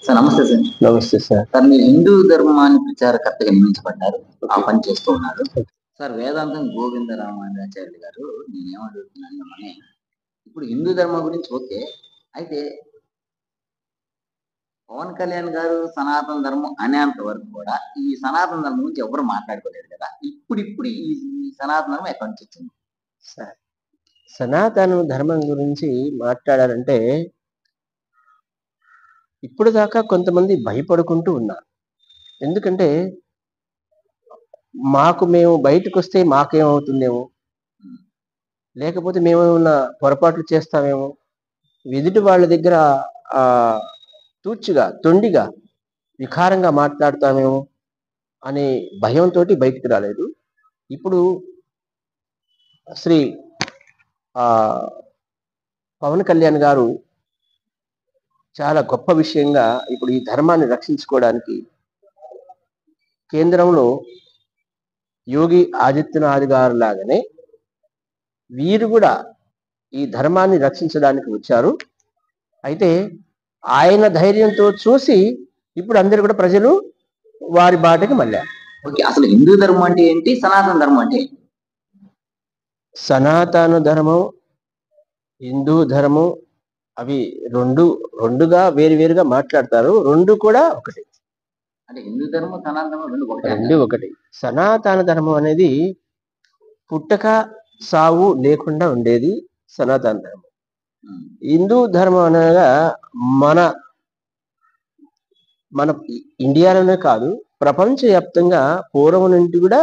Sir నమస్తే sir. నమస్తే sir. Sir మీరు హిందూ ధర్మాన్ని ప్రచారకర్తగా నియమించబడ్డారు. ఆ పని చేస్తూ ఉన్నారు. సార్ వేదాంతం గోవింద రామానుజాచార్యులు గారు నేనేమడుగుతున్నాను మిమ్మల్ని, ఇప్పుడు హిందూ ధర్మం గురించి ఓకే. అయితే పవన్ కళ్యాణ్ గారు సనాతన ధర్మం అనేంత వరకు కూడా ఈ సనాతన ధర్మం గురించి ఎవరు మాట్లాడుకోలేదు కదా. ఇప్పుడు ఈ సనాతన ధర్మం ఎక్కడి నుంచి వచ్చింది? సార్ సనాతన ధర్మం గురించి మాట్లాడాలంటే ఇప్పుడు దాకా కొంతమంది భయపడుకుంటూ ఉన్నారు. ఎందుకంటే మేము బయటకు వస్తే మాకేమవుతుందేమో, లేకపోతే మేమేమన్నా పొరపాట్లు చేస్తామేమో, ఎదుటి వాళ్ళ దగ్గర తూచిగా తొండిగా వికారంగా మాట్లాడతామేమో అనే భయంతో బయటికి రాలేదు. ఇప్పుడు శ్రీ పవన్ కళ్యాణ్ గారు చాలా గొప్ప విషయంగా ఇప్పుడు ఈ ధర్మాన్ని రక్షించుకోవడానికి కేంద్రంలో యోగి ఆదిత్యనాథ్ గారు లాగానే వీరు కూడా ఈ ధర్మాన్ని రక్షించడానికి వచ్చారు. అయితే ఆయన ధైర్యంతో చూసి ఇప్పుడు అందరు కూడా ప్రజలు వారి బాటకి మళ్ళారు. ఓకే, అసలు హిందూ ధర్మం అంటే ఏంటి, సనాతన ధర్మం అంటే? సనాతన ధర్మం, హిందూ ధర్మం అవి రెండుగా వేరుగా మాట్లాడతారు. రెండు కూడా ఒకటి. అంటే హిందూ ధర్మం, సనాతన ధర్మం రెండు ఒకటి. సనాతన ధర్మం అనేది పుట్టక సావు లేకుండా ఉండేది సనాతన ధర్మం. హిందూ ధర్మం అనగా మన ఇండియాలోనే కాదు, ప్రపంచవ్యాప్తంగా పూర్వం నుండి కూడా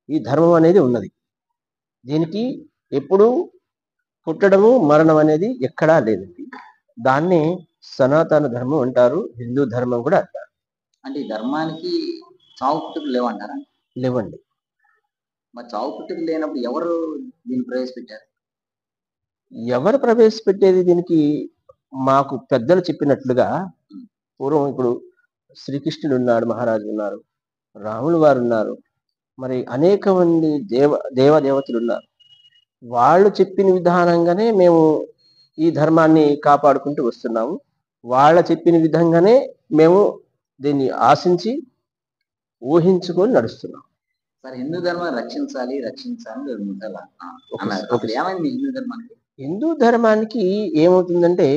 ఈ ధర్మం అనేది ఉన్నది. దీనికి ఎప్పుడు పుట్టడము మరణం అనేది ఎక్కడా లేదండి. దాన్ని సనాతన ధర్మం అంటారు, హిందూ ధర్మం కూడా అంటారు. అంటే ఈ ధర్మానికి చావు పుట్టుకలు లేవంటారా? లేవండి. మరి చావు పుట్టుకలు లేనప్పుడు ఎవరు దీన్ని ప్రవేశపెట్టారు? ఎవరు ప్రవేశపెట్టేది దీనికి? మాకు పెద్దలు చెప్పినట్లుగా పూర్వం ఇప్పుడు శ్రీకృష్ణుడు ఉన్నాడు, మహారాజు ఉన్నారు, రాములు వారు ఉన్నారు, మరి అనేక మంది దేవతలు ఉన్నారు. వాళ్ళు చెప్పిన విధానంగానే మేము ఈ ధర్మాన్ని కాపాడుకుంటూ వస్తున్నాము. వాళ్ళ చెప్పిన విధంగానే మేము దీన్ని ఆశించి ఊహించుకొని నడుస్తున్నాం. సార్ హిందూ ధర్మాన్ని రక్షించాలి ఏమైంది హిందూ ధర్మానికి? హిందూ ధర్మానికి ఏమవుతుందంటే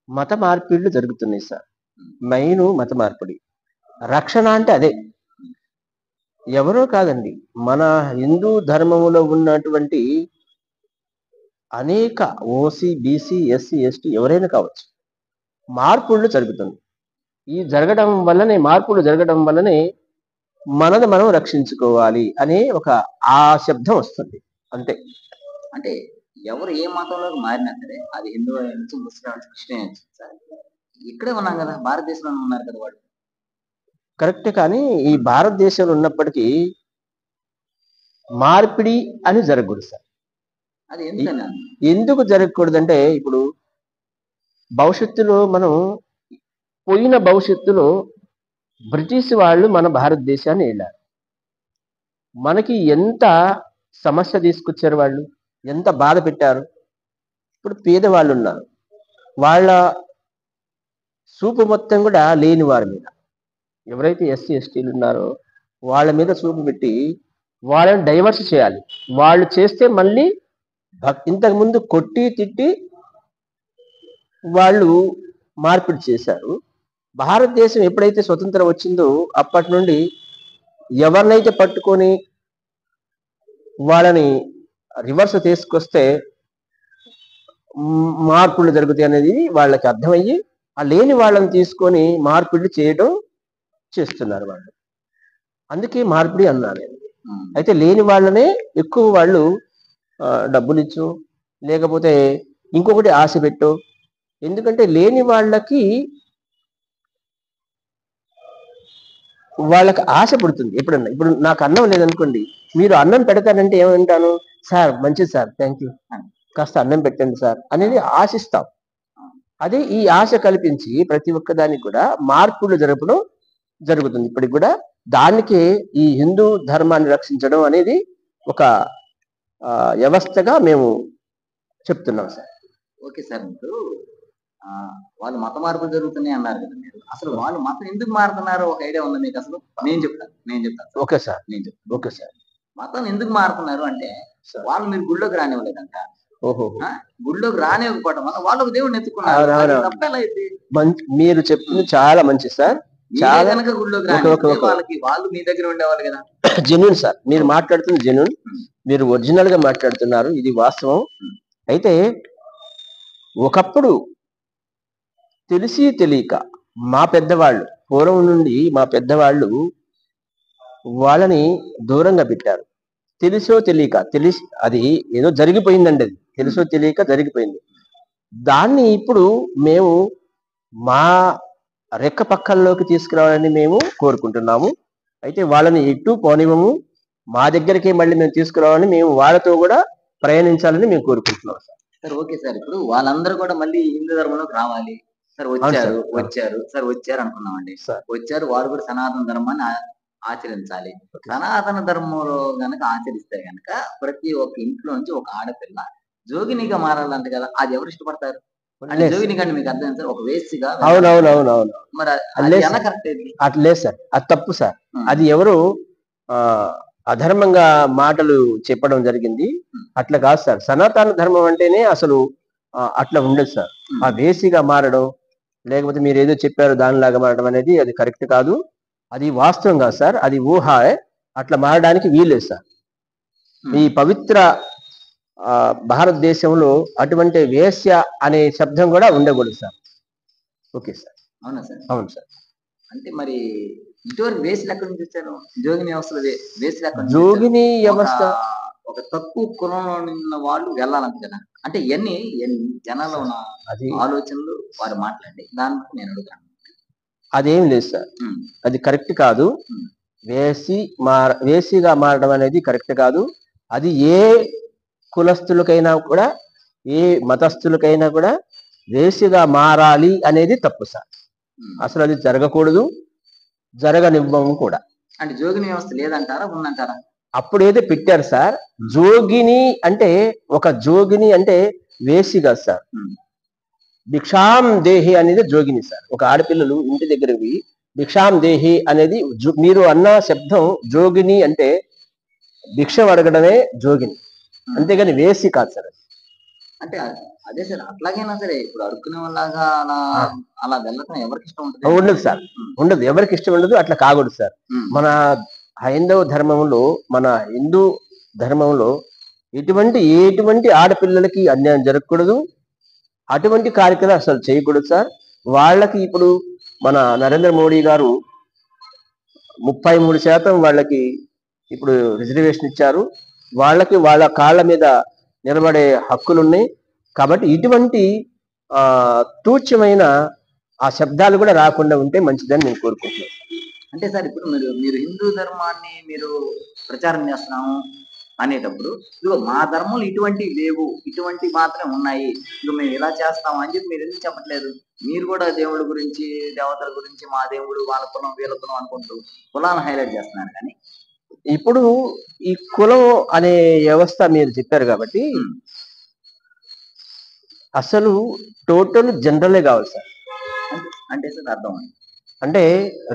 మత మార్పిడులు జరుగుతున్నాయి సార్. మెయిన్ మత మార్పిడి. రక్షణ అంటే అదే, ఎవరో కాదండి, మన హిందూ ధర్మములో ఉన్నటువంటి అనేక ఓసీ, బీసీ, ఎస్సీ, ఎస్టీ ఎవరైనా కావచ్చు, మార్పులు జరుగుతుంది. మార్పులు జరగడం వల్లనే మనది మనం రక్షించుకోవాలి అనే ఒక శబ్దం వస్తుంది అంతే. అంటే ఎవరు ఏ మతంలోకి మారినా సరే, అది హిందూ నుంచి ముస్లిం క్రిస్టియన్ సార్, ఇక్కడే ఉన్నాం కదా, భారతదేశంలో ఉన్నారు కదా వాళ్ళు. కరెక్ట్. కానీ ఈ భారతదేశంలో ఉన్నప్పటికీ మార్పిడి అని జరగకూడదు సార్. అది ఎందుకు జరగకూడదంటే, ఇప్పుడు భవిష్యత్తులో పోయిన భవిష్యత్తులో బ్రిటిష్ వాళ్ళు మన భారతదేశాన్ని వెళ్ళారు. మనకి ఎంత సమస్య తీసుకొచ్చారు వాళ్ళు, ఎంత బాధ పెట్టారు. ఇప్పుడు పేదవాళ్ళు ఉన్నారు, వాళ్ళ చూపు మొత్తం కూడా లేని వారి మీద, ఎవరైతే ఎస్సీ ఎస్టీలు ఉన్నారో వాళ్ళ మీద చూపు పెట్టి వాళ్ళని డైవర్స్ చేయాలి. వాళ్ళు చేస్తే మళ్ళీ ఇంతకుముందు కొట్టి తిట్టి వాళ్ళు మార్పిడి చేశారు. భారతదేశం ఎప్పుడైతే స్వతంత్రం వచ్చిందో అప్పటి నుండి ఎవరినైతే పట్టుకొని వాళ్ళని రివర్స్ తీసుకొస్తే మార్పులు జరుగుతాయి అనేది వాళ్ళకి అర్థమయ్యి ఆ లేని వాళ్ళని తీసుకొని మార్పిడి చేస్తున్నారు వాళ్ళు. అందుకే మార్పిడి అన్నారు. అయితే లేని వాళ్ళనే ఎక్కువ వాళ్ళు డబ్బులు ఇచ్చు, లేకపోతే ఇంకొకటి ఆశ పెట్టు. ఎందుకంటే లేని వాళ్ళకి ఆశ పుడుతుంది ఎప్పుడన్నా. ఇప్పుడు నాకు అన్నం లేదనుకోండి, మీరు అన్నం పెడతానంటే ఏమంటాను? సార్ మంచిది సార్, థ్యాంక్ యూ, కాస్త అన్నం పెట్టండి సార్ అనేది ఆశిస్తాం. అదే ఈ ఆశ కల్పించి ప్రతి ఒక్కదానికి కూడా మార్పులు జరుగుతుంది. ఇప్పటికి కూడా దానికే ఈ హిందూ ధర్మాన్ని రక్షించడం అనేది ఒక వ్యవస్థగా మేము చెప్తున్నాం సార్. ఓకే సార్, ఇప్పుడు వాళ్ళు మత మార్పులు జరుగుతున్నాయి అన్నారు కదా మీరు. అసలు వాళ్ళు మతం ఎందుకు మారుతున్నారో ఒక ఐడియా ఉందా మీకు అసలు? నేను చెప్తాను. Okay sir. Okay sir. మతం ఎందుకు మారుతున్నారు అంటే వాళ్ళు మీరు గుళ్ళోకి రానివ్వలేదంట. గుళ్ళోకి రానివ్వకపోవడం వల్ల వాళ్ళు దేవుడిని ఎత్తుకున్నారు. మీరు చెప్పింది చాలా మంచిది సార్. చాలా కనుక గుళ్ళోకి రానివ్వకపోతే వాళ్ళకి వాళ్ళు మీ దగ్గర ఉండేవాళ్ళు కదా. జెన్యూన్ సార్, మీరు మాట్లాడుతుంది జెన్యూన్, మీరు ఒరిజినల్ గా మాట్లాడుతున్నారు, ఇది వాస్తవం. అయితే ఒకప్పుడు తెలిసి తెలియక మా పెద్దవాళ్ళు, పూర్వం నుండి మా పెద్దవాళ్ళు వాళ్ళని దూరంగా పెట్టారు. తెలుసో తెలియక, అది ఏదో జరిగిపోయిందండి, అది తెలుసో తెలియక జరిగిపోయింది. దాన్ని ఇప్పుడు మేము మా రెక్క పక్కల్లోకి తీసుకురావాలని మేము కోరుకుంటున్నాము. అయితే వాళ్ళని ఎటు పోనివ్వము, మా దగ్గరికి మళ్ళీ మేము తీసుకురావాలని, మేము వాళ్ళతో కూడా ప్రయాణించాలని మేము కోరుకుంటున్నాం సార్. ఓకే సార్, ఇప్పుడు వాళ్ళందరూ కూడా మళ్ళీ హిందూ ధర్మంలోకి రావాలి సార్. వచ్చారు అనుకున్నామండి. వచ్చారు, వారు కూడా సనాతన ధర్మాన్ని ఆచరించాలి. సనాతన ధర్మంలో గనక ఆచరిస్తే గనక ప్రతి ఒక్క ఇంట్లో నుంచి ఒక ఆడపిల్ల జోగినిగా మారాలంట కదా. అది ఎవరు ఇష్టపడతారు? జోగిని కంటే మీకు అర్థం సార్, ఒక వేసిగా. అవునవునవునవును. మరి అట్లే సార్, అది తప్పు సార్. అది ఎవరు అధర్మంగా మాటలు చెప్పడం జరిగింది, అట్లా కాదు సార్. సనాతన ధర్మం అంటేనే అసలు అట్లా ఉండదు సార్. ఆ వేసిగా మారడం, లేకపోతే మీరు ఏదో చెప్పారు దానిలాగా మారడం అనేది అది కరెక్ట్ కాదు, అది వాస్తవం కాదు సార్. అది ఊహ, అట్లా మారడానికి వీలేదు సార్. ఈ పవిత్ర భారతదేశంలో అటువంటి వేశ్య అనే శబ్దం కూడా ఉండకూడదు సార్. Okay sir. అవునా సార్? అవును సార్. అంటే మరి ఇటువరకు వేసులు ఎక్కడి నుంచి వచ్చారు? జోగిని వ్యవస్థలో వేసులు ఎక్కడ? జోగిని వ్యవస్థ ఒక తక్కువ కులంలో ఉన్న వాళ్ళు వెళ్ళాలంట కదా. అంటే ఇవన్నీ జనాల్లో ఉన్న ఆలోచనలు వారు మాట్లాడి దాని నేను అడుగుతాను. అదేం లేదు సార్, అది కరెక్ట్ కాదు. వేసిగా మారడం అనేది కరెక్ట్ కాదు. అది ఏ కులస్తులకైనా కూడా, ఏ మతస్థులకైనా కూడా వేసిగా మారాలి అనేది తప్పు సార్. అసలు అది జరగకూడదు, జరగనివ్వము కూడా. అంటే జోగిని వ్యవస్థ లేదంటారా, ఉందంటారా? అప్పుడేదో పెట్టారు సార్. జోగిని అంటే, ఒక జోగిని అంటే వేసి కాదు సార్. భిక్షాం దేహి అనేది జోగిని సార్. ఒక ఆడపిల్లలు ఇంటి దగ్గరవి భిక్షాం దేహి అనేది, మీరు అన్న శబ్దం జోగిని అంటే భిక్ష అడగడమే జోగిని, అంతేగాని వేసి కాదు సార్. అంటే అదే సార్, అట్లాగైనా సరే ఇప్పుడు అడుక్కునే వాళ్ళగా అలా వెళ్ళటం ఎవరికి ఇష్టం ఉంటుంది? ఉండదు సార్, ఉండదు, ఎవరికి ఇష్టం ఉండదు, అట్లా కాకూడదు సార్. మన హైందవ ధర్మంలో, మన హిందూ ధర్మంలో ఎటువంటి ఆడపిల్లలకి అన్యాయం జరగకూడదు, అటువంటి కార్యక్రమం అసలు చేయకూడదు సార్. వాళ్ళకి ఇప్పుడు మన నరేంద్ర మోడీ గారు 33% వాళ్ళకి ఇప్పుడు రిజర్వేషన్ ఇచ్చారు. వాళ్ళకి వాళ్ళ కాళ్ళ మీద నిలబడే హక్కులు ఉన్నాయి. కాబట్టి ఇటువంటి తూచ్యమైన ఆ శబ్దాలు కూడా రాకుండా ఉంటే మంచిదని నేను కోరుకుంటున్నాను. అంటే సార్, ఇప్పుడు మీరు హిందూ ధర్మాన్ని మీరు ప్రచారం చేస్తున్నాము అనేటప్పుడు, ఇదిగో మా ధర్మంలో ఇటువంటివి లేవు, ఇటువంటి మాత్రమే ఉన్నాయి, ఇదిగో మేము ఇలా చేస్తాము అని చెప్పి మీరు ఎందుకు చెప్పట్లేదు? మీరు కూడా దేవుడి గురించి, దేవతల గురించి, మా దేవుడు వాళ్ళ కులం వీళ్ళ కులం అనుకుంటూ కులాలను హైలైట్ చేస్తున్నారు. కానీ ఇప్పుడు ఈ కులం అనే వ్యవస్థ మీరు చెప్పారు కాబట్టి, అసలు టోటల్ జనరలే కావాలి సార్. అంటే సార్ అర్థం అంటే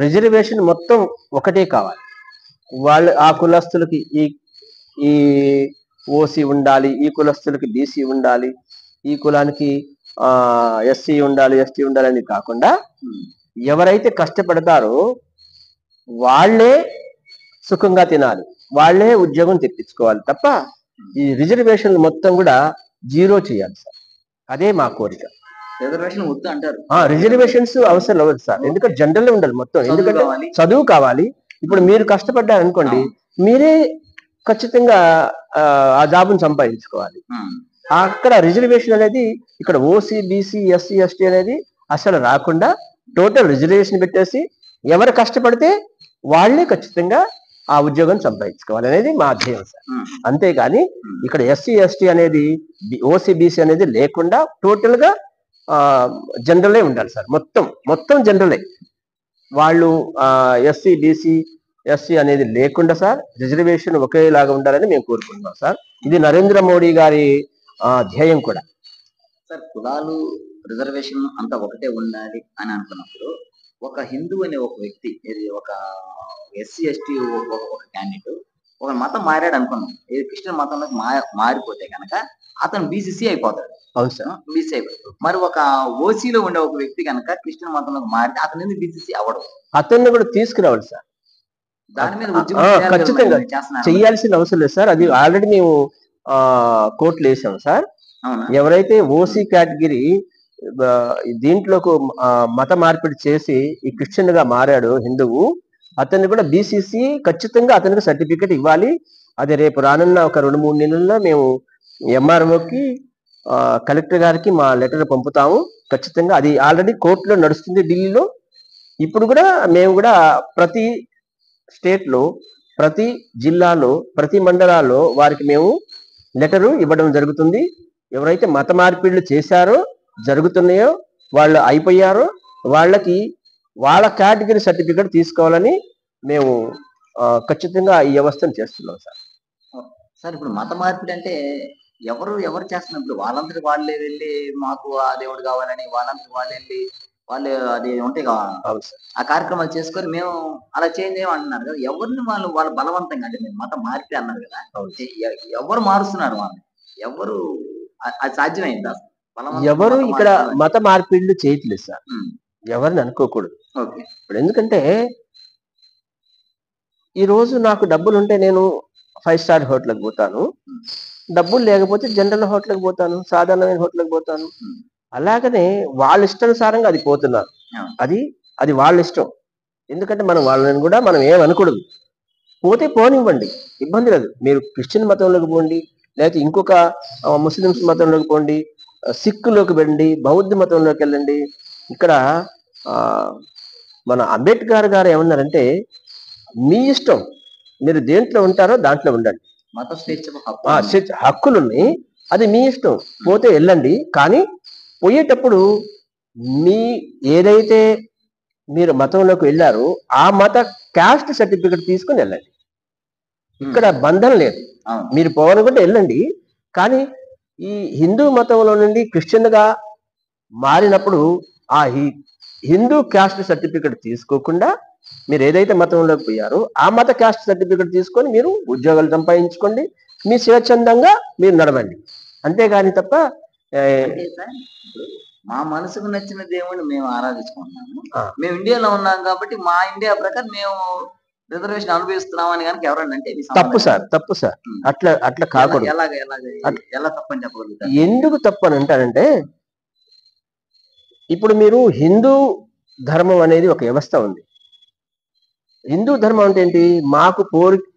రిజర్వేషన్ మొత్తం ఒకటే కావాలి. వాళ్ళు ఆ కులస్తులకి ఈ ఓసీ ఉండాలి, ఈ కులస్తులకి బీసీ ఉండాలి, ఈ కులానికి ఎస్సీ ఉండాలి, ఎస్టీ ఉండాలి అని కాకుండా, ఎవరైతే కష్టపడతారో వాళ్ళే సుఖంగా తినాలి, వాళ్ళే ఉద్యోగం తెప్పించుకోవాలి తప్ప ఈ రిజర్వేషన్లు మొత్తం కూడా జీరో చేయాలి సార్. అదే మా కోరిక. రిజర్వేషన్ వద్దు అంటారు? రిజర్వేషన్స్ అవసరం అవ్వదు సార్, ఎందుకంటే జనరల్ ఉండాలి మొత్తం. ఎందుకంటే చదువు కావాలి. ఇప్పుడు మీరు కష్టపడ్డారనుకోండి, మీరే ఖచ్చితంగా ఆ జాబును సంపాదించుకోవాలి. అక్కడ రిజర్వేషన్ అనేది ఇక్కడ ఓసీ, బీసీ, ఎస్సీ, ఎస్టీ అనేది అసలు రాకుండా టోటల్ రిజర్వేషన్ పెట్టేసి ఎవరు కష్టపడితే వాళ్ళే ఖచ్చితంగా ఆ ఉద్యోగం సంపాదించుకోవాలి అనేది మా ధ్యేయం సార్. అంతేగాని ఇక్కడ ఎస్సీ, ఎస్టీ అనేది, ఓసీ, బీసీ అనేది లేకుండా టోటల్ గా జనరలే ఉండాలి సార్. మొత్తం జనరలే. వాళ్ళు ఎస్సీ, బీసీ, ఎస్సీ అనేది లేకుండా సార్, రిజర్వేషన్ ఒకేలాగా ఉండాలని మేము కోరుకుంటున్నాం సార్. ఇది నరేంద్ర మోడీ గారి ధ్యేయం కూడా సార్. కులాలు రిజర్వేషన్ అంతా ఒకటే ఉండాలి అని అనుకున్నప్పుడు ఒక హిందూ అనే ఒక వ్యక్తి ఒక ఎస్సీ ఎస్టీ ఒక క్యాండిడేట్ ఒక మతం మారాడు అనుకున్నాం, ఏది క్రిస్టియన్ మతంలోకి మారిపోతే కనుక అతను బీసీసీ అయిపోతాడు. అవును సార్. బీసీ అయిపోతాడు. మరి ఒక ఓసీలో ఉండే ఒక వ్యక్తి కనుక క్రిస్టియన్ మతంలోకి మారితే అతను ఎందుకు బీసీసీ అవ్వడం? అతన్ని కూడా తీసుకురావాలి సార్. దాని మీద ఉద్యమం ఖచ్చితంగా చేయాల్సిన అవసరం లేదు సార్. అది ఆల్రెడీ మేము కోర్టులు వేసాం సార్. ఎవరైతే ఓసీ కేటగిరీ దీంట్లోకి మత మార్పిడి చేసి ఈ క్రిస్టియన్ గా మారాడు హిందువు, అతన్ని కూడా బీసీసీ ఖచ్చితంగా అతనికి సర్టిఫికెట్ ఇవ్వాలి. అది రేపు రానున్న ఒక 2-3 నెలల్లో మేము ఎంఆర్ఓకి కలెక్టర్ గారికి మా లెటర్ పంపుతాము. ఖచ్చితంగా అది ఆల్రెడీ కోర్టులో నడుస్తుంది ఢిల్లీలో. ఇప్పుడు కూడా మేము కూడా ప్రతి స్టేట్ లో, ప్రతి జిల్లాలో, ప్రతి మండలాల్లో వారికి మేము లెటరు ఇవ్వడం జరుగుతుంది. ఎవరైతే మత మార్పిడులు చేశారో, జరుగుతున్నాయో, వాళ్ళు అయిపోయారో వాళ్ళకి వాళ్ళ కేటగిరీ సర్టిఫికెట్ తీసుకోవాలని మేము ఖచ్చితంగా ఈ వ్యవస్థను చేస్తున్నాం సార్. సార్ ఇప్పుడు మత మార్పిడి అంటే ఎవరు చేస్తున్నప్పుడు వాళ్ళందరూ వాళ్ళే వెళ్ళి మాకు ఆ దేవుడు కావాలని వాళ్ళందరూ వాళ్ళే వెళ్ళి వాళ్ళు అది ఉంటే ఆ కార్యక్రమాలు చేసుకొని మేము అలా చేంజ్ అంటున్నారు కదా, ఎవరిని వాళ్ళు బలవంతంగా అంటే మీరు మతం మార్పిడి అన్నారు కదా, ఎవరు మారుస్తున్నారు వాళ్ళు? ఎవరు అది సాధ్యమైంది? ఎవరు ఇక్కడ మత మార్పిడిలు చేయట్లేదు సార్, ఎవరిని అనుకోకూడదు. ఇప్పుడు ఎందుకంటే ఈ రోజు నాకు డబ్బులు ఉంటే నేను 5 స్టార్ హోటల్కి పోతాను, డబ్బులు లేకపోతే జనరల్ హోటల్కి పోతాను, సాధారణమైన హోటల్కి పోతాను. అలాగనే వాళ్ళ ఇష్టానుసారంగా అది పోతున్నారు. అది వాళ్ళ ఇష్టం. ఎందుకంటే వాళ్ళని కూడా మనం ఏమనకూడదు. పోతే పోనివ్వండి, ఇబ్బంది లేదు. మీరు క్రిస్టియన్ మతంలోకి పోండి, లేకపోతే ఇంకొక ముస్లిమ్స్ మతంలోకి పోండి, సిక్కులోకి వెళ్ళండి, బౌద్ధ మతంలోకి వెళ్ళండి. ఇక్కడ మన అంబేద్కర్ గారు ఏమన్నారంటే, మీ ఇష్టం, మీరు దేంట్లో ఉంటారో దాంట్లో ఉండండి, మత స్వేచ్ఛ హక్కులున్నాయి, అది మీ ఇష్టం. పోతే వెళ్ళండి, కానీ పోయేటప్పుడు మీ ఏదైతే మీరు మతంలోకి వెళ్ళారో ఆ మత క్యాస్ట్ సర్టిఫికెట్ తీసుకుని వెళ్ళండి. ఇక్కడ బంధం లేదు, మీరు పోవాలనుకుంటే వెళ్ళండి. కానీ ఈ హిందూ మతంలో నుండి క్రిస్టియన్ గా మారినప్పుడు ఆ హిందూ క్యాస్ట్ సర్టిఫికెట్ తీసుకోకుండా మీరు ఏదైతే మతంలోకి పోయారో ఆ మత క్యాస్ట్ సర్టిఫికెట్ తీసుకొని మీరు ఉద్యోగాలు సంపాదించుకోండి, మీ స్వచ్ఛందంగా మీరు నడవండి. అంతేగాని తప్ప మా మనసుకు నచ్చిన దేవుడిని మేము ఆరాధించుకుంటున్నాము, మేము ఇండియాలో ఉన్నాం కాబట్టి మా ఇండియా ప్రకారం మేము రిజర్వేషన్ అనుభవిస్తున్నాం అని కనుక ఎవరన్నా అంటే తప్పు సార్. తప్పు సార్, అట్లా కాకూడదు. ఎలా తప్పని చెప్పగలుగుతారు? ఎందుకు తప్పు అని అంటారంటే, ఇప్పుడు మీరు హిందూ ధర్మం అనేది ఒక వ్యవస్థ ఉంది. హిందూ ధర్మం అంటే ఏంటి? మాకు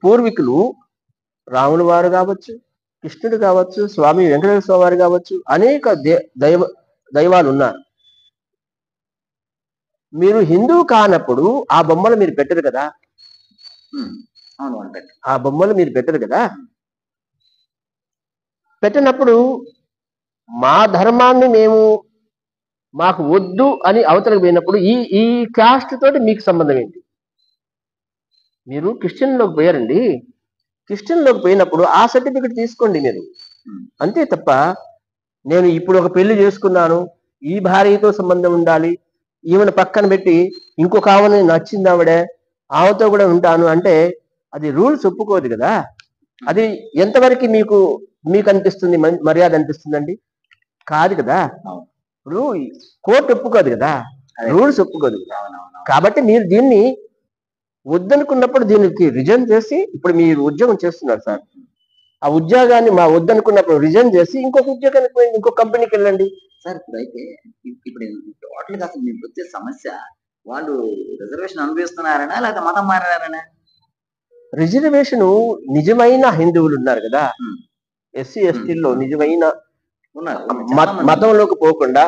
పూర్వీకులు రాముల వారు కావచ్చు, కృష్ణుడు కావచ్చు, స్వామి వెంకటేశ్వర స్వామి వారు కావచ్చు, అనేక దైవాలు ఉన్నారు. మీరు హిందూ కానప్పుడు ఆ బొమ్మలు మీరు పెట్టరు కదా, ఆ బొమ్మలు మీరు పెట్టరు కదా. పెట్టినప్పుడు మా ధర్మాన్ని మాకు వద్దు అని అవతలకు పోయినప్పుడు ఈ క్యాస్ట్ తోటి మీకు సంబంధం ఏంటి? మీరు క్రిస్టియన్లోకి పోయారండి, క్రిస్టియన్లోకి పోయినప్పుడు ఆ సర్టిఫికెట్ తీసుకోండి మీరు, అంతే తప్ప నేను ఇప్పుడు ఒక పెళ్లి చేసుకున్నాను, ఈ భార్యతో సంబంధం ఉండాలి, ఈమెను పక్కన పెట్టి ఇంకొక ఆమెను నచ్చింది ఆమెతో కూడా ఉంటాను అంటే అది రూల్స్ ఒప్పుకోదు కదా. అది ఎంతవరకు మీకు అనిపిస్తుంది మర్యాద అనిపిస్తుందండి? కాదు కదా. ఇప్పుడు కోర్టు ఒప్పుకోదు కదా, రూల్స్ ఒప్పుకోదు కదా. కాబట్టి మీరు దీన్ని వద్దనుకున్నప్పుడు దీనికి రిజైన్ చేసి, ఇప్పుడు మీరు ఉద్యోగం చేస్తున్నారు సార్, ఆ ఉద్యోగాన్ని మా వద్దనుకున్నప్పుడు రిజైన్ చేసి ఇంకొక ఉద్యోగానికి పోయి ఇంకొక కంపెనీకి వెళ్ళండి సార్. ఇప్పుడైతే ఇప్పుడు టోటల్గా అసలు మీకు వచ్చే సమస్య వాళ్ళు రిజర్వేషన్ అనుభవిస్తున్నారనా లేకపోతే మతం మారారనా? రిజర్వేషన్ నిజమైన హిందువులు ఉన్నారు కదా, ఎస్సీ ఎస్టీల్లో నిజమైన మతంలోకి పోకుండా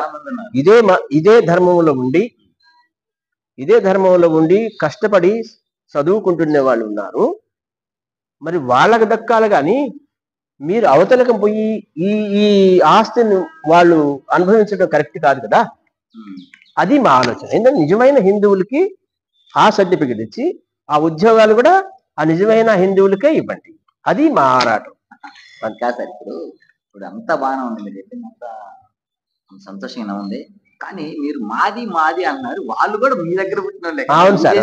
ఇదే ధర్మంలో ఉండి కష్టపడి చదువుకుంటున్న వాళ్ళు ఉన్నారు. మరి వాళ్ళకు దక్కాలి, కానీ మీరు అవతలకు పోయి ఈ ఆస్తిని వాళ్ళు అనుభవించడం కరెక్ట్ కాదు కదా. అది మా ఆలోచన. ఏంటంటే నిజమైన హిందువులకి ఆ సర్టిఫికెట్ ఇచ్చి ఆ ఉద్యోగాలు కూడా ఆ నిజమైన హిందువులకే ఇవ్వండి, అది మా ఆరాటం. కాదు సార్, ఇప్పుడు అంతా బాగానే ఉంది, మీరు చెప్పింది సంతోషంగా ఉంది. కానీ మీరు మాది మాది అన్నారు. వాళ్ళు కూడా మీ దగ్గర పుట్టినోళ్ళే. అవును సార్,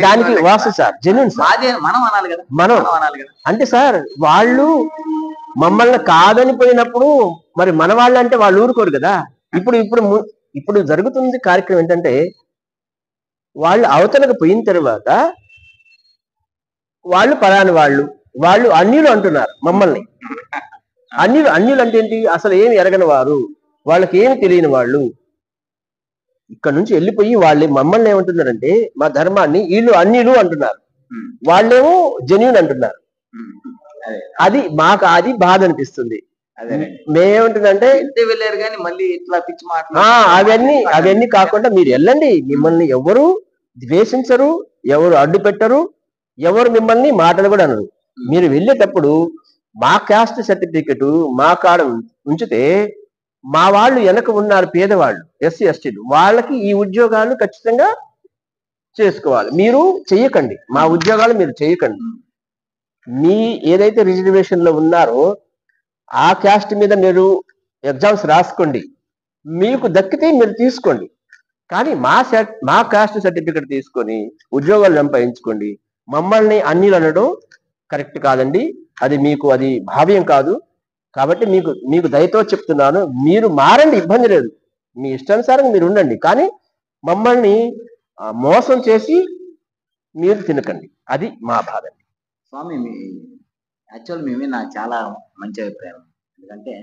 దానికి వాస్తు సార్, జెన్యూన్ సార్. మాది మనం అనాలి కదా, మనం అనాలి కదా. అంటే సార్ వాళ్ళు మమ్మల్ని కాదని పోయినప్పుడు మరి మన వాళ్ళు అంటే వాళ్ళు ఊరుకోరు కదా. ఇప్పుడు ఇప్పుడు ఇప్పుడు జరుగుతుంది కార్యక్రమం ఏంటంటే, వాళ్ళు అవతలకు పోయిన తర్వాత వాళ్ళు పరాని వాళ్ళు అన్యులు అంటున్నారు మమ్మల్ని. అన్యులు అంటే ఏంటి? అసలు ఏమి ఎరగని వారు, వాళ్ళకి ఏమి తెలియని వాళ్ళు. ఇక్కడ నుంచి వెళ్ళిపోయి వాళ్ళే మమ్మల్ని ఏమంటున్నారంటే, మా ధర్మాన్ని వీళ్ళు అన్యులు అంటున్నారు, వాళ్ళేమో జెన్యూన్ అంటున్నారు. అది మాకు అది బాధ అనిపిస్తుంది. మేమేమంటుందంటే వెళ్ళారు కానీ మళ్ళీ ఇట్లా పిచ్చి మాట అవన్నీ కాకుండా మీరు వెళ్ళండి, మిమ్మల్ని ఎవరు ద్వేషించరు, ఎవరు అడ్డు పెట్టరు, ఎవరు మిమ్మల్ని మాటలు కూడా అనరు. మీరు వెళ్ళేటప్పుడు మా క్యాస్ట్ సర్టిఫికెట్ మా కాడ ఉంచితే, మా వాళ్ళు వెనక ఉన్నారు పేదవాళ్ళు, ఎస్సీ ఎస్టీలు, వాళ్ళకి ఈ ఉద్యోగాలు ఖచ్చితంగా చేసుకోవాలి. మీరు చెయ్యకండి, మా ఉద్యోగాలు మీరు చేయకండి. మీ ఏదైతే రిజర్వేషన్ లో ఉన్నారో ఆ క్యాస్ట్ మీద మీరు ఎగ్జామ్స్ రాసుకోండి, మీకు దక్కితే మీరు తీసుకోండి. కానీ మా కాస్ట్ సర్టిఫికెట్ తీసుకొని ఉద్యోగాలు సంపాదించుకోండి. మమ్మల్ని అన్నిలు అనడం కరెక్ట్ కాదండి, అది భావ్యం కాదు. కాబట్టి మీకు దయతో చెప్తున్నాను, మీరు మారండి, ఇబ్బంది లేదు, మీ ఇష్టానుసారంగా మీరు ఉండండి, కానీ మమ్మల్ని మోసం చేసి మీరు తినకండి, అది మా బాధ. స్వామి, యాక్చువల్ మేమే నాకు చాలా మంచి అభిప్రాయం. ఎందుకంటే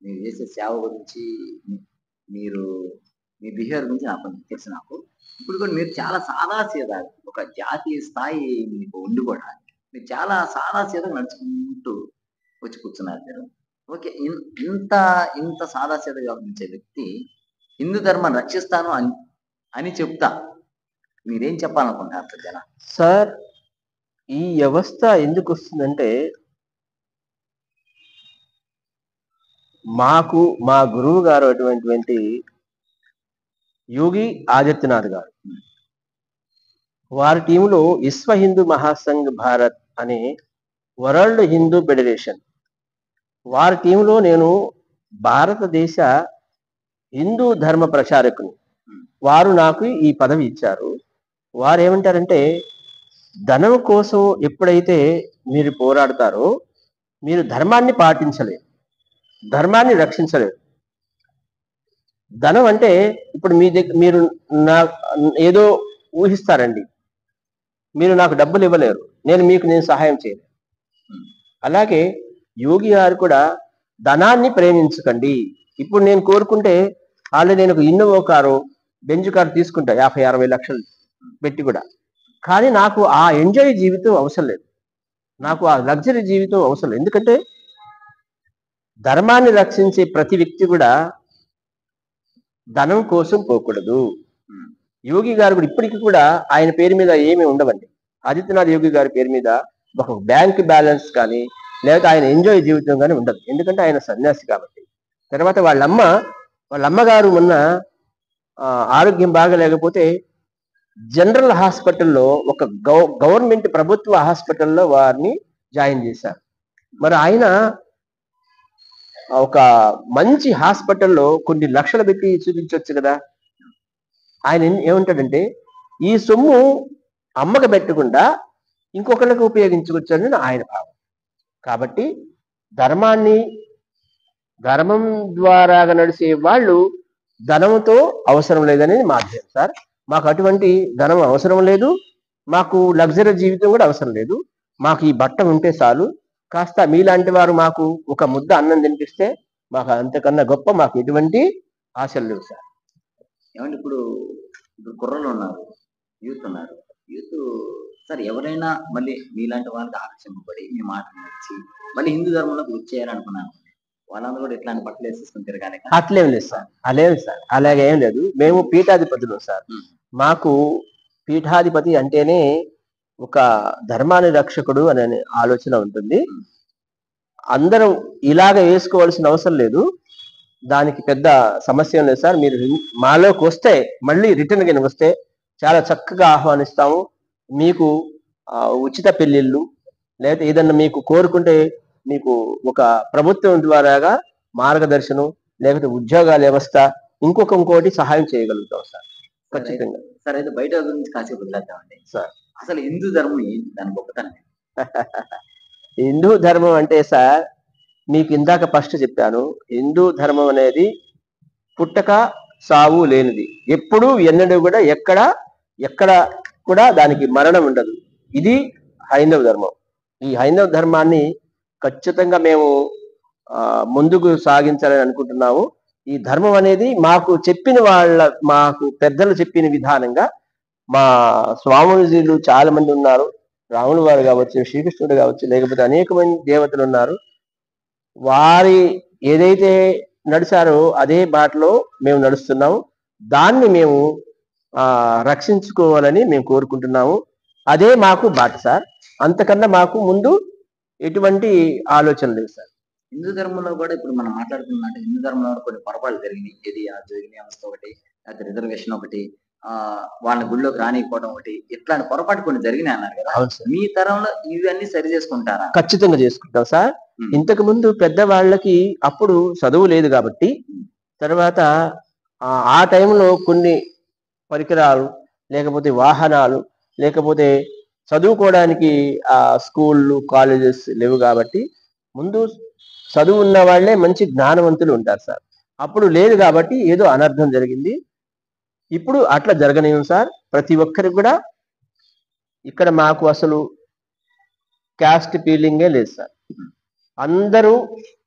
మీరు చేసే సేవ గురించి, మీరు మీ బిహేవియర్ గురించి నాకు తెలుసు. నాకు ఇప్పుడు కూడా మీరు చాలా సాదాసీదా, ఒక జాతీయ స్థాయి మీకు ఉండి కూడా మీరు చాలా సాదాసీదా నడుచుకుంటూ వచ్చి కూర్చున్నారు మీరు. ఓకే, ఇంత ఇంత సాదాసీదా వ్యవహరించే వ్యక్తి హిందూ ధర్మాన్ని రక్షిస్తాను అని చెప్తా, మీరేం చెప్పాలనుకుంటారు జన? సార్, ఈ వ్యవస్థ ఎందుకు వస్తుందంటే, మాకు మా గురువు గారు అటువంటి యోగి ఆదిత్యనాథ్ గారు, వారి టీంలో విశ్వ హిందూ మహాసంఘ్ భారత్ అనే వరల్డ్ హిందూ ఫెడరేషన్, వారి టీంలో నేను భారతదేశ హిందూ ధర్మ ప్రచారకుని. వారు నాకు ఈ పదవి ఇచ్చారు. వారు ఏమంటారంటే, ధనం కోసం ఎప్పుడైతే మీరు పోరాడతారో మీరు ధర్మాన్ని పాటించలేరు, ధర్మాన్ని రక్షించలేరు. ధనం అంటే ఇప్పుడు మీరు ఏదో ఊహిస్తారండి, మీరు నాకు డబ్బులు ఇవ్వలేరు, నేను సహాయం చేయలేను. అలాగే యోగి గారు కూడా ధనాన్ని ప్రేమించకండి. ఇప్పుడు నేను కోరుకుంటే ఆల్రెడీ నేను ఒక ఇన్నోవా కారు, బెంజ్ కారు తీసుకుంటా 50-60 లక్షలు పెట్టి కూడా. కానీ నాకు ఆ ఎంజాయ్ జీవితం అవసరం లేదు, నాకు ఆ లగ్జరీ జీవితం అవసరం లేదు. ఎందుకంటే ధర్మాన్ని రక్షించే ప్రతి వ్యక్తి కూడా ధనం కోసం పోకూడదు. యోగి గారు కూడా ఇప్పటికీ కూడా ఆయన పేరు మీద ఏమీ ఉండవండి. ఆదిత్యనాథ్ యోగి గారి పేరు మీద ఒక బ్యాంక్ బ్యాలెన్స్ కానీ, లేదా ఆయన ఎంజాయ్ జీవితం కానీ ఉండదు, ఎందుకంటే ఆయన సన్యాసి కాబట్టి. తర్వాత వాళ్ళ అమ్మగారు మొన్న ఆరోగ్యం బాగలేకపోతే జనరల్ హాస్పిటల్లో, ఒక గవర్నమెంట్ ప్రభుత్వ హాస్పిటల్లో వారిని జాయిన్ చేశారు. మరి ఆయన ఒక మంచి హాస్పిటల్లో కొన్ని లక్షలు పెట్టి చూపించవచ్చు కదా. ఆయన ఏమంటాడంటే, ఈ సొమ్ము అమ్మకు పెట్టకుండా ఇంకొకరికి ఉపయోగించుకోవచ్చు అని ఆయన భావం. కాబట్టి ధర్మం ద్వారా నడిచే వాళ్ళు ధనంతో అవసరం లేదనేది మా అధ్యయనం సార్. మాకు అటువంటి ధనం అవసరం లేదు, మాకు లగ్జరీ జీవితం కూడా అవసరం లేదు. మాకు ఈ బట్ట ఉంటే చాలు, కాస్త మీలాంటి వారు మాకు ఒక ముద్ద అన్నం తినిపిస్తే మాకు అంతకన్నా గొప్ప మాకు ఎటువంటి ఆశలు లేవు సార్. ఏమంటే ఇప్పుడు కుర్రలు ఉన్నారు, యూత్ ఉన్నారు. యూత్ సార్ ఎవరైనా మళ్ళీ మీలాంటి వాళ్ళకి ఆకర్షింపబడి మీ మాట నచ్చి మళ్ళీ హిందూ ధర్మంలోకి వచ్చేయాలనుకున్నాను, వాళ్ళందరూ కూడా ఇట్లాంటి బట్టలు వేసేసుకుని తిరగాలి? అట్లేం లేదు సార్, అలేం సార్, అలాగే ఏం లేదు. మేము పీఠాధిపతులు సార్. మాకు పీఠాధిపతి అంటేనే ఒక ధర్మాన్ని రక్షకుడు అనే ఆలోచన ఉంటుంది. అందరం ఇలాగ వేసుకోవాల్సిన అవసరం లేదు, దానికి పెద్ద సమస్య లేదు సార్. మీరు మాలోకి వస్తే, మళ్ళీ రిటర్న్ గా వస్తే చాలా చక్కగా ఆహ్వానిస్తాము. మీకు ఉచిత పెళ్లిళ్ళు, లేదా ఏదన్నా మీకు కోరుకుంటే మీకు ఒక ప్రభుత్వం ద్వారాగా మార్గదర్శనం, లేకపోతే ఉద్యోగాల వ్యవస్థ, ఇంకోటి సహాయం చేయగలుగుతాం సార్. సరే ఖచ్చితంగా సరే, అయితే బయట గురించి కాసేపు వదిలేద్దామండి. సార్. అసలు హిందూ ధర్మం ఏంటి, దాని గొప్పతనం ఏంటి? హిందూ ధర్మం అంటే సార్, మీకు ఇందాక ఫస్ట్ చెప్పాను, హిందూ ధర్మం అనేది పుట్టక సావు లేనిది. ఎప్పుడూ ఎన్నడూ కూడా ఎక్కడ కూడా దానికి మరణం ఉండదు. ఇది హైందవ ధర్మం. ఈ హైందవ ధర్మాన్ని ఖచ్చితంగా మేము ముందుకు సాగించాలని అనుకుంటున్నాము. ఈ ధర్మం అనేది మాకు పెద్దలు చెప్పిన విధానంగా మా స్వామీజీలు చాలా మంది ఉన్నారు. రాముల వారు కావచ్చు, శ్రీకృష్ణుడు కావచ్చు, లేకపోతే అనేక మంది దేవతలు ఉన్నారు. వారి ఏదైతే నడిచారో అదే బాటలో మేము నడుస్తున్నాము. దాన్ని మేము రక్షించుకోవాలని మేము కోరుకుంటున్నాము. అదే మాకు బాట సార్. అంతకన్నా మాకు ముందు ఎటువంటి ఆలోచన లేదు సార్. హిందూ ధర్మంలో కూడా ఇప్పుడు మనం మాట్లాడుతున్నట్టు హిందూ ధర్మంలో కొన్ని పొరపాట్లు జరిగినాయి. ఇది ఆ జోగిని వ్యవస్థ ఒకటి, లేకపోతే రిజర్వేషన్ ఒకటి, వాళ్ళ గుళ్ళోకి రానికపోవడం ఒకటి, ఇట్లాంటి పొరపాటు కొన్ని జరిగినాయి అన్నారు కదా. మీ తరంలో ఇవన్నీ సరి చేసుకుంటారా? ఖచ్చితంగా చేసుకుంటాం సార్. ఇంతకు ముందు పెద్దవాళ్ళకి అప్పుడు చదువు లేదు కాబట్టి, తర్వాత ఆ టైంలో కొన్ని పరికరాలు, లేకపోతే వాహనాలు, లేకపోతే చదువుకోవడానికి స్కూళ్ళు, కాలేజెస్ లేవు కాబట్టి ముందు చదువు ఉన్న వాళ్ళే మంచి జ్ఞానవంతులు ఉంటారు సార్. అప్పుడు లేదు కాబట్టి ఏదో అనర్థం జరిగింది. ఇప్పుడు అట్లా జరగనివ్వం సార్. ప్రతి ఒక్కరికి కూడా ఇక్కడ మాకు అసలు క్యాస్ట్ ఫీలింగే లేదు సార్. అందరూ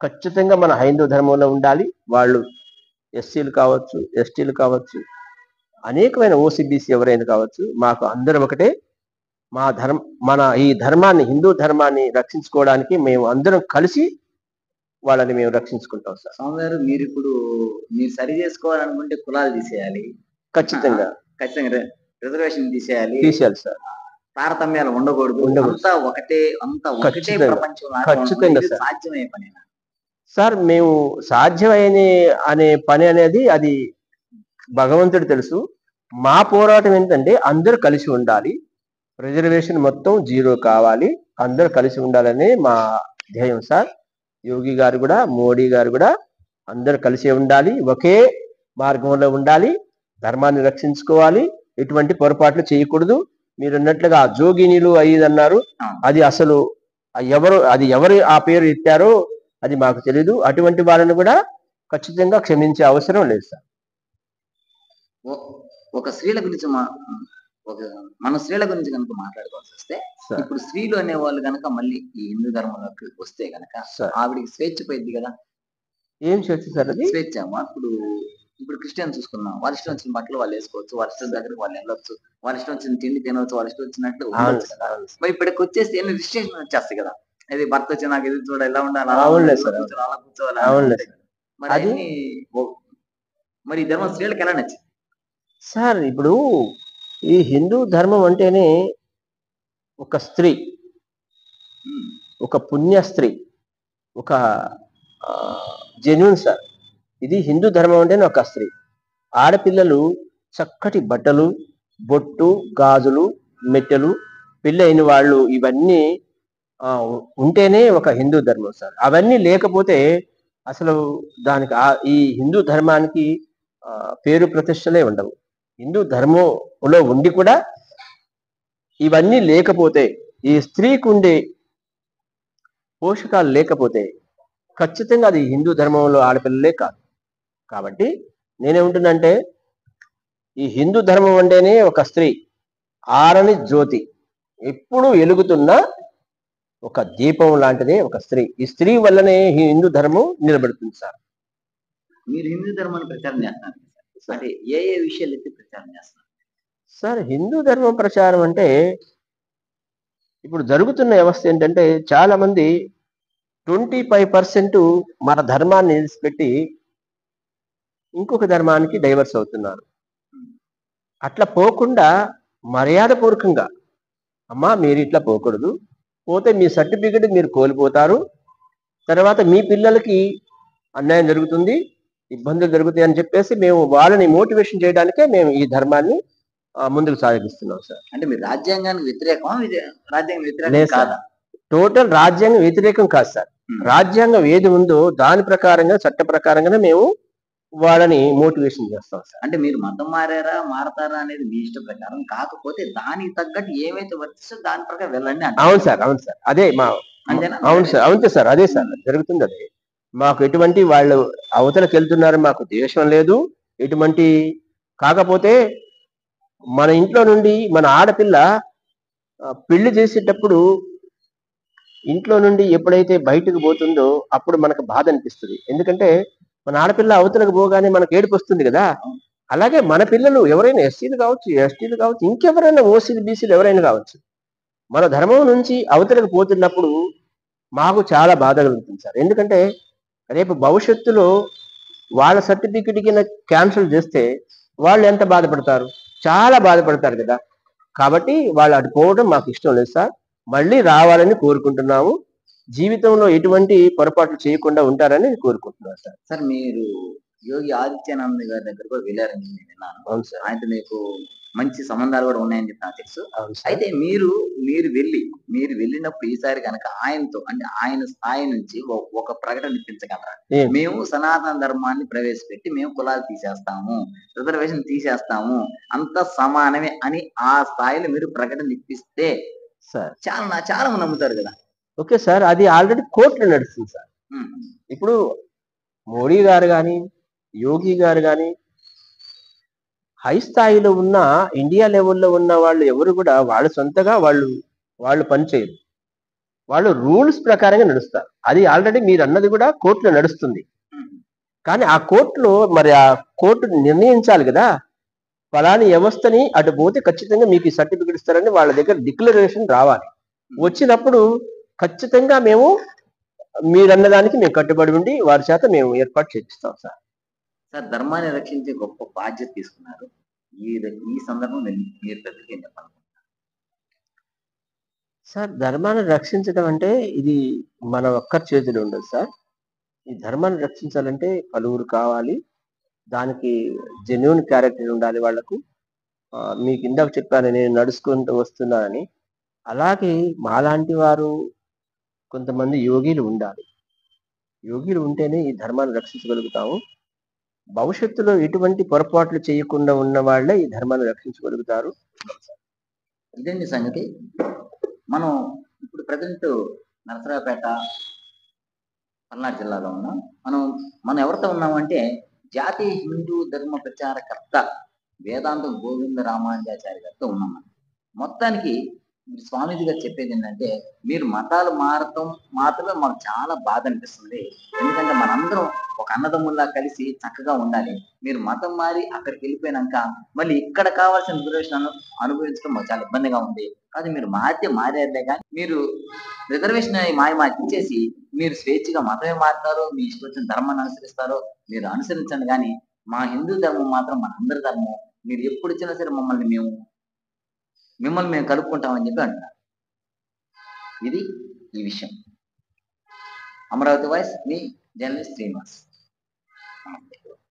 ఖచ్చితంగా మన హైందవ ధర్మంలో ఉండాలి. వాళ్ళు ఎస్సీలు కావచ్చు, ఎస్టీలు కావచ్చు, అనేకమైన ఓసీబీసీ ఎవరైనా కావచ్చు, మాకు అందరం ఒకటే. మన ఈ ధర్మాన్ని, హిందూ ధర్మాన్ని రక్షించుకోవడానికి మేము అందరం కలిసి వాళ్ళని మేము రక్షించుకుంటాం సార్. స్వామి గారు, మీరు సరి చేసుకోవాలనుకుంటే కులాలు తీసేయాలి. ఖచ్చితంగా రిజర్వేషన్ తీసేయాలి సార్. తారతమ్యాలు ఉండకూడదు. అంతా ఒకటే ఖచ్చితంగా సాధ్యమయ్యే పని సార్. మేము అనే పని అనేది అది భగవంతుడు తెలుసు. మా పోరాటం ఏంటంటే అందరూ కలిసి ఉండాలి. రిజర్వేషన్ మొత్తం 0 కావాలి. అందరూ కలిసి ఉండాలనే మా ధ్యేయం సార్. యోగి గారు కూడా, మోడీ గారు కూడా అందరూ కలిసి ఉండాలి. ఒకే మార్గంలో ఉండాలి. ధర్మాన్ని రక్షించుకోవాలి. ఎటువంటి పొరపాట్లు చేయకూడదు. మీరు అన్నట్లుగా జోగినీలు అయ్యిదన్నారు. అది అసలు ఎవరు ఆ పేరు ఇచ్చారో అది మాకు తెలీదు. అటువంటి వాళ్ళని కూడా ఖచ్చితంగా క్షమించే అవసరం లేదు సార్. ఒక స్త్రీల గురించి మన స్త్రీల గురించి కనుక మాట్లాడుకోవాల్సి వస్తే, ఇప్పుడు స్త్రీలు అనే వాళ్ళు కనుక మళ్ళీ ఈ హిందూ ధర్మంలోకి వస్తే కనుక ఆవిడికి స్వేచ్ఛ పోయింది కదా. ఏం స్వేచ్ఛ సార్ అది? స్వేచ్ఛ ఇప్పుడు క్రిస్టియన్ చూసుకున్నాం, వాళ్ళ ఇష్టం వచ్చిన బట్టలు వాళ్ళు వేసుకోవచ్చు, వాళ్ళ ఇష్టం దగ్గరకు వాళ్ళు వెళ్ళొచ్చు, వాళ్ళ ఇష్టం వచ్చిన తిండి తినవచ్చు, వాళ్ళ ఇష్టం వచ్చినట్లు ఉండొచ్చు కదా. మరి ఇప్పటికి వచ్చేసి ఎన్ని రిస్ట్రిక్షన్ వచ్చేస్తాయి కదా. అది భర్త వచ్చి నాకు ఎదురు చూడ, ఎలా ఉండాలి, అలా కూర్చోవాలి. మరి ఈ ధర్మం స్త్రీలకు ఎలా నచ్చింది సార్? ఇప్పుడు ఈ హిందూ ధర్మం అంటేనే ఒక స్త్రీ, ఒక పుణ్య స్త్రీ, ఒక జెన్యూన్ సార్. ఇది హిందూ ధర్మం అంటేనే ఒక స్త్రీ. ఆడపిల్లలు చక్కటి బట్టలు, బొట్టు, గాజులు, మెట్టెలు, పెళ్ళైన వాళ్ళు ఇవన్నీ ఉంటేనే ఒక హిందూ ధర్మం సార్. అవన్నీ లేకపోతే అసలు దానికి ఈ హిందూ ధర్మానికి పేరు ప్రతిష్టలే ఉండవు. హిందూ ధర్మంలో ఉండి కూడా ఇవన్నీ లేకపోతే, ఈ స్త్రీకి ఉండే పోషకాలు లేకపోతే ఖచ్చితంగా అది హిందూ ధర్మంలో ఆడపిల్లలే కాదు. కాబట్టి నేనేమంటున్నంటే, ఈ హిందూ ధర్మం అంటేనే ఒక స్త్రీ, ఆరని జ్యోతి, ఎప్పుడు వెలుగుతున్న ఒక దీపం లాంటిదే ఒక స్త్రీ. ఈ స్త్రీ వల్లనే హిందూ ధర్మం నిలబడుతుంది సార్. మీరు హిందూ ధర్మాన్ని ప్రచారం చేస్తున్నారు అంటే ఏ విషయాలు ఎత్తి ప్రచారం చేస్తున్నారు సార్? హిందూ ధర్మం ప్రచారం అంటే ఇప్పుడు జరుగుతున్న వ్యవస్థ ఏంటంటే, చాలా మంది 25% మన ధర్మాన్ని నిలిచిపెట్టి ఇంకొక ధర్మానికి డైవర్స్ అవుతున్నారు. అట్లా పోకుండా మర్యాదపూర్వకంగా, అమ్మా మీరు ఇట్లా పోకూడదు, పోతే మీ సర్టిఫికెట్ మీరు కోల్పోతారు, తర్వాత మీ పిల్లలకి అన్యాయం జరుగుతుంది, ఇబ్బందులు జరుగుతాయి అని చెప్పేసి మేము వాళ్ళని మోటివేషన్ చేయడానికే మేము ఈ ధర్మాన్ని ముందుకు సాగిస్తున్నాం సార్. అంటే మీరు రాజ్యాంగానికి వ్యతిరేకం, రాజ్యాంగం వ్యతిరేకం కాదా? టోటల్ రాజ్యాంగం వ్యతిరేకం కాదు సార్. రాజ్యాంగం ఏది ఉందో దాని ప్రకారంగా చట్ట ప్రకారంగానే మేము వాళ్ళని మోటివేషన్ చేస్తాం సార్. అంటే మీరు మతం మారతారా అనేది మీ ఇష్ట ప్రకారం, కాకపోతే దానికి తగ్గట్టు ఏవైతే వర్తిస్తో దాని ప్రకారం వెళ్ళండి అంటే. అవును సార్, అవును సార్, అదే మా అంతేనా? అవును సార్, అవును సార్, అదే సార్ జరుగుతుంది. అదే మాకు ఎటువంటి వాళ్ళు అవతలకి వెళ్తున్నారు మాకు ద్వేషం లేదు ఎటువంటి. కాకపోతే మన ఇంట్లో నుండి మన ఆడపిల్ల పెళ్లి చేసేటప్పుడు ఇంట్లో నుండి ఎప్పుడైతే బయటకు పోతుందో అప్పుడు మనకు బాధ అనిపిస్తుంది. ఎందుకంటే మన ఆడపిల్ల అవతలకు పోగానే మనకు ఏడుపు వస్తుంది కదా. అలాగే మన పిల్లలు ఎవరైనా ఎస్సీలు కావచ్చు, ఎస్టీలు కావచ్చు, ఇంకెవరైనా ఓసీలు బీసీలు ఎవరైనా కావచ్చు, మన ధర్మం నుంచి అవతలకు పోతున్నప్పుడు మాకు చాలా బాధ కలుగుతుంది సార్. ఎందుకంటే రేపు భవిష్యత్తులో వాళ్ళ సర్టిఫికెట్ కింద క్యాన్సిల్ చేస్తే వాళ్ళు ఎంత బాధపడతారు, చాలా బాధపడతారు కదా. కాబట్టి వాళ్ళు అటు పోవడం మాకు ఇష్టం లేదు సార్. మళ్ళీ రావాలని కోరుకుంటున్నాము. జీవితంలో ఎటువంటి పొరపాట్లు చేయకుండా ఉంటారని కోరుకుంటున్నాను సార్. సార్ మీరు యోగి ఆదిత్యనాథ్ గారి దగ్గర కూడా వెళ్ళారని నేను విన్నాను. అవును సార్. ఆయనతో మీకు మంచి సంబంధాలు కూడా ఉన్నాయని చెప్పి నాకు తెలుసు. అవును సార్. అయితే మీరు వెళ్ళినప్పుడు ఈసారి కనుక ఆయనతో, అంటే ఆయన స్థాయి నుంచి ఒక ప్రకటన ఇప్పించగలరా? మేము సనాతన ధర్మాన్ని ప్రవేశపెట్టి మేము కులాలు తీసేస్తాము, రిజర్వేషన్ తీసేస్తాము, అంత సమానమే అని ఆ స్థాయిలో మీరు ప్రకటన ఇప్పిస్తే సార్ చాలా మంది నమ్ముతారు కదా. ఓకే సార్, అది ఆల్రెడీ కోర్టులో నడుస్తుంది సార్. ఇప్పుడు మోడీ గారు కానీ యోగి గారు కానీ హై స్థాయిలో ఉన్న ఇండియా లెవెల్లో ఉన్న వాళ్ళు ఎవరు కూడా వాళ్ళ సొంతగా వాళ్ళు పనిచేయరు. వాళ్ళు రూల్స్ ప్రకారంగా నడుస్తారు. అది ఆల్రెడీ మీరు అన్నది కూడా కోర్టులో నడుస్తుంది. కానీ ఆ కోర్టులో మరి ఆ కోర్టు నిర్ణయించాలి కదా, ఫలాని వ్యవస్థని అటు పోతే ఖచ్చితంగా మీకు ఈ సర్టిఫికెట్ ఇస్తారని వాళ్ళ దగ్గర డిక్లరేషన్ రావాలి. వచ్చినప్పుడు ఖచ్చితంగా మేము మీరన్నదానికి మేము కట్టుబడి ఉండి వారి చేత మేము ఏర్పాటు చేపిస్తాం సార్. సార్ ధర్మాన్ని రక్షించే గొప్ప బాధ్యత తీసుకున్నారు. ఈ సందర్భంలో మీరు ప్రజలకి ఏం చెప్పాలనుకుంటున్నారు? సార్ ధర్మాన్ని రక్షించడం అంటే ఇది మన ఒక్కరి చేతిలో ఉండదు సార్. ఈ ధర్మాన్ని రక్షించాలంటే పలువురు కావాలి, దానికి జెన్యూన్ క్యారెక్టర్ ఉండాలి వాళ్ళకు. మీకు ఇందాక చెప్పాను నేను నడుచుకుంటూ వస్తున్నానని, అలాగే మాలాంటి వారు కొంతమంది యోగిలు ఉండాలి. యోగిలు ఉంటేనే ఈ ధర్మాన్ని రక్షించగలుగుతాము. భవిష్యత్తులో ఎటువంటి పొరపాట్లు చేయకుండా ఉన్న వాళ్ళే ఈ ధర్మాన్ని రక్షించగలుగుతారు. ఇదండి సంగతి. మనం ఇప్పుడు ప్రజెంట్ నరసరావుపేట పల్నాడు జిల్లాలో ఉన్నాం. మనం ఎవరితో ఉన్నామంటే జాతీయ హిందూ ధర్మ ప్రచారకర్త వేదాంతం గోవింద రామానుజాచార్య గారితో ఉన్నాం. మొత్తానికి స్వామీజీ గారు చెప్పేది ఏంటంటే, మీరు మతాలు మారటం మాత్రమే మాకు చాలా బాధ అనిపిస్తుంది. ఎందుకంటే మనందరం ఒక అన్నదమ్ముల్లా కలిసి చక్కగా ఉండాలి. మీరు మతం మారి అక్కడికి వెళ్ళిపోయినాక మళ్ళీ ఇక్కడ కావాల్సిన రిజర్వేషన్ అనుభవించడం మాకు చాలా ఇబ్బందిగా ఉంది. కాదు మీరు మారేదే కానీ మీరు రిజర్వేషన్ మాకు ఇచ్చేసి మీరు స్వేచ్ఛగా మతమే మారుతారో, మీ ఇష్టం వచ్చిన ధర్మాన్ని అనుసరిస్తారో మీరు అనుసరించండి, కానీ మా హిందూ ధర్మం మాత్రం మన అందరి ధర్మం. మీరు ఎప్పుడు ఇచ్చినా సరే మిమ్మల్ని మేము కలుపుకుంటామని చెప్పి అంటున్నారు. ఇది ఈ విషయం. అమరావతి వాయిస్, మీ జర్నలిస్ట్ శ్రీనివాస్. నమస్తే.